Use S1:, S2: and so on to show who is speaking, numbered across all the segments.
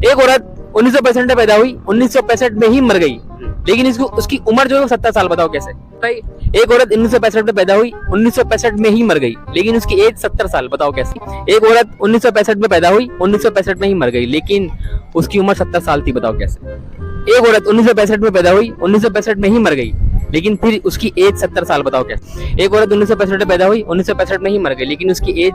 S1: एक औरत 1965 में पैदा हुई, 1965 में ही मर गई, लेकिन इसको उसकी उम्र जो है वो 70 साल। बताओ कैसे? एक औरत 1965 में पैदा हुई, 1965 में ही मर गई, लेकिन उसकी एज 70 साल। बताओ कैसे? एक औरत 1965 में पैदा हुई, 1965 में ही मर गई, लेकिन उसकी उम्र 70 साल थी। बताओ कैसे? एक औरत 1965 में पैदा हुई, 1965 में ही मर गई, लेकिन फिर उसकी एज 70 साल। बताओ कैसे? एक औरत 1965 में पैदा हुई, 1965 में ही मर गई, लेकिन उसकी एज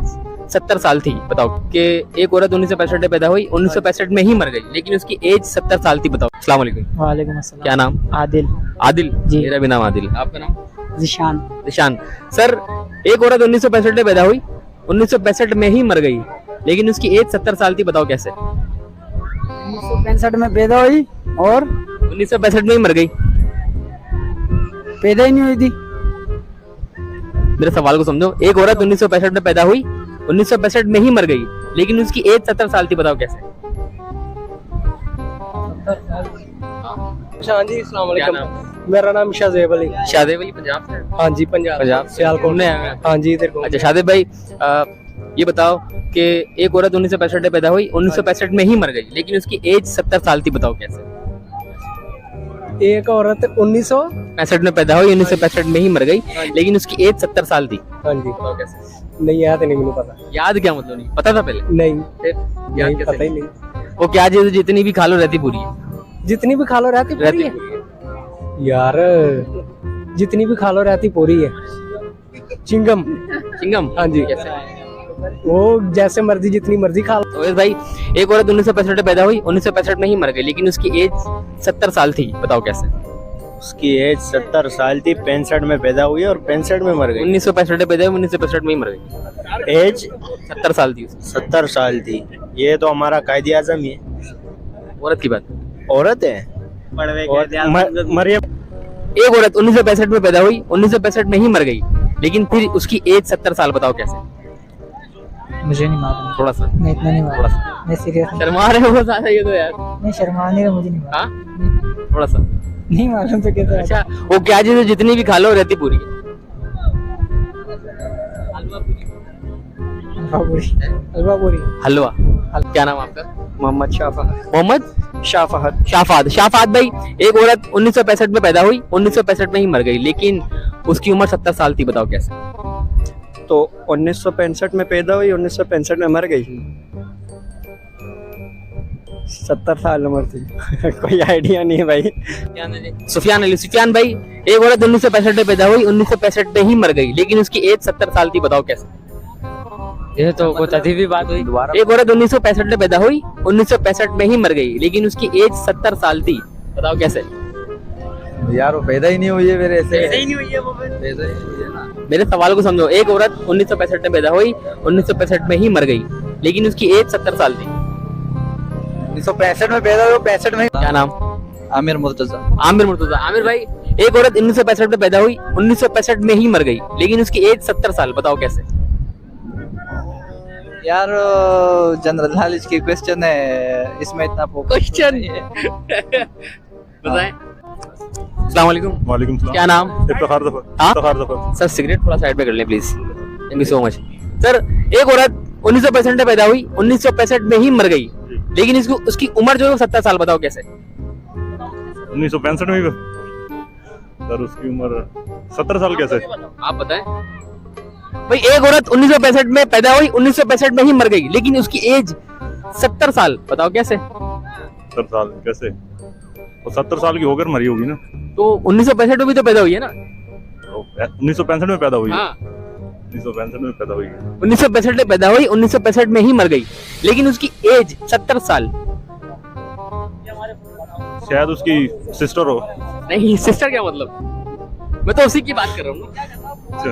S1: 70 साल थी। बताओ कि एक औरत 1965 में पैदा हुई, 1965 में ही मर गई, लेकिन उसकी एज 70 साल थी। बताओ। अस्सलाम वालेकुम।
S2: वालेकुम अस्सलाम।
S1: क्या नाम?
S2: आदिल।
S1: आदिल
S2: जी।
S1: मेरा भी नाम आदिल। आपका नाम?
S2: जिशान।
S1: निशान। सर, एक औरत 1965 में पैदा हुई, 1965 में ही मर गई, लेकिन उसकी एज 70 साल थी। बताओ कैसे?
S2: 1965 में पैदा हुई और
S1: 1965 में ही मर गई।
S2: पैदा ही नहीं हुई थी।
S1: मेरे सवाल को समझो। एक औरत 1965 में पैदा हुई, 1965 में ही मर गई, लेकिन उसकी एज 70 साल थी। बताओ कैसे?
S3: हाँ जी, अस्सलाम
S1: क्या
S3: वालेकुम।
S1: नाम?
S3: मेरा नाम शाहजेब अली।
S1: शादेब अली पंजाब से?
S3: हाँ जी, पंजाब
S1: पंजाब
S3: सियालकोट।
S1: घूमने आए हैं?
S3: हाँ जी, इधर को।
S1: अच्छा शादेब भाई, ये बताओ कि एक औरत 1965 में पैदा हुई, 1965 में ही मर गई, लेकिन उसकी एज 70 साल थी। बताओ कैसे?
S3: एक औरत 1900।
S1: 65 में पैदा हुई, 1965 में ही मर गई, लेकिन उसकी एज 70 साल थी।
S3: हाँ जी,
S1: बताओ कैसे?
S3: नहीं याद नहीं, मुझे पता
S1: याद क्या मतलब? नहीं पता था पहले?
S3: नहीं,
S1: फिर याद
S3: नहीं
S1: कैसे?
S3: पता ही नहीं।
S1: वो क्या चीज है, जितनी भी खा लो रहती पूरी है?
S3: जितनी भी खा लो रहती पूरी है यार, जितनी भी खा लो रहती पूरी है। चिंगम।
S1: चिंगम?
S3: हाँ जी।
S1: कैसे?
S3: वो जैसे मर्जी जितनी मर्जी खा लो।
S1: तो भाई, एक औरत 1965 में पैदा हुई, 1965 में ही मर गई, लेकिन उसकी एज 70 साल थी। बताओ कैसे?
S4: उसकी एज 70 साल थी, 65 में पैदा हुई और 65 में मर गई।
S1: 1965 में पैदा हुई, 1965 में ही मर गई,
S4: एज
S1: 70 साल थी उसकी।
S4: 70 साल थी। ये तो हमारा कायदे आजम ही है।
S1: औरत की बात।
S4: औरत है और मरियम।
S1: एक औरत 1965 में पैदा हुई, 1965 में ही मर गई, लेकिन फिर उसकी एज 70 साल। बताओ कैसे?
S2: मुझे नहीं मालूम।
S1: थोड़ा सा।
S2: मैं इतना नहीं
S1: थोड़ा सा।
S2: मालूम। मैं सीरियस
S1: शर्मा रहे हो ज्यादा ये तो यार।
S2: नहीं, शर्माने का मुझे नहीं मालूम।
S1: हाँ, थोड़ा सा।
S2: नहीं मालूम तो कैसे?
S1: अच्छा, वो क्या चीज है जितनी भी खा लो रहती पूरी है?
S2: हलवा पूरी।
S1: हलवा। क्या नाम आपका?
S3: मोहम्मद शाफाहत।
S1: मोहम्मद
S3: शाफाहत।
S1: शाफात। शाफात भाई, एक औरत 1965 में पैदा हुई, 1965 में ही मर गई, लेकिन उसकी उम्र 70 साल थी। बताओ कैसे?
S3: तो 1965 में पैदा हुई, 1965 में मर गई। 70 साल उम्र थी। कोई आइडिया नहीं है भाई।
S1: सुफियान अली। सुफियान भाई, एक औरत 1965 में पैदा हुई, 1965 में ही मर गई, लेकिन उसकी एज 70 साल थी। बताओ कैसे?
S2: ये तो बहुत अजीब बात हुई।
S1: एक औरत 1965 में पैदा हुई, 1965 में ही मर गई, लेकिन उसकी एज 70 साल थी। बताओ कैसे?
S4: यार वो पैदा ही नहीं हुई है मेरे से।
S1: मेरे सवाल को समझो। एक औरत 1965 में पैदा हुई, 1965 में ही मर गई, लेकिन उसकी एज 70 साल थी।
S4: 1965 में पैदा हुई, 65 में।
S1: क्या नाम?
S4: आमिर मुर्तजा।
S1: आमिर मुर्तजा। आमिर भाई, एक औरत 1965 में पैदा हुई, 1965 में ही मर गई, लेकिन उसकी एज 70 साल। बताओ कैसे?
S4: यार जनरल नॉलेज की क्वेश्चन है, इसमें इतना
S1: क्वेश्चन बताएं। अस्सलाम वालेकुम।
S5: वालेकुम सलाम।
S1: क्या नाम?
S5: इफ्तिखार जफर।
S1: हाँ?
S5: इफ्तिखार जफर।
S1: सर सिगरेट थोड़ा साइड पे कर लें please. Thank you so much. Sir, एक औरत 1965 में पैदा हुई, 1965 में ही मर गई, लेकिन इसको उसकी उम्र जो है 70 साल। बताओ कैसे?
S5: 1965 में भी सर उसकी उम्र 70 साल कैसे?
S1: आप बताएं भाई। एक औरत 1965 में पैदा हुई, 1965 में ही मर गई, लेकिन उसकी एज 70 साल। बताओ कैसे?
S5: 70 साल कैसे? वो 70 साल की होकर मरी होगी ना।
S1: तो 1965 में भी तो पैदा हुई है ना?
S5: 1965 में पैदा हुई है।
S1: हाँ,
S5: 1965 में पैदा हुई है।
S1: 1965 में पैदा हुई, 1965 में ही मर गई, लेकिन उसकी एज 70 साल।
S5: शायद उसकी सिस्टर हो।
S1: नहीं, सिस्टर क्या मतलब? मैं तो उसी की बात कर रहा हूँ।
S5: अच्छा।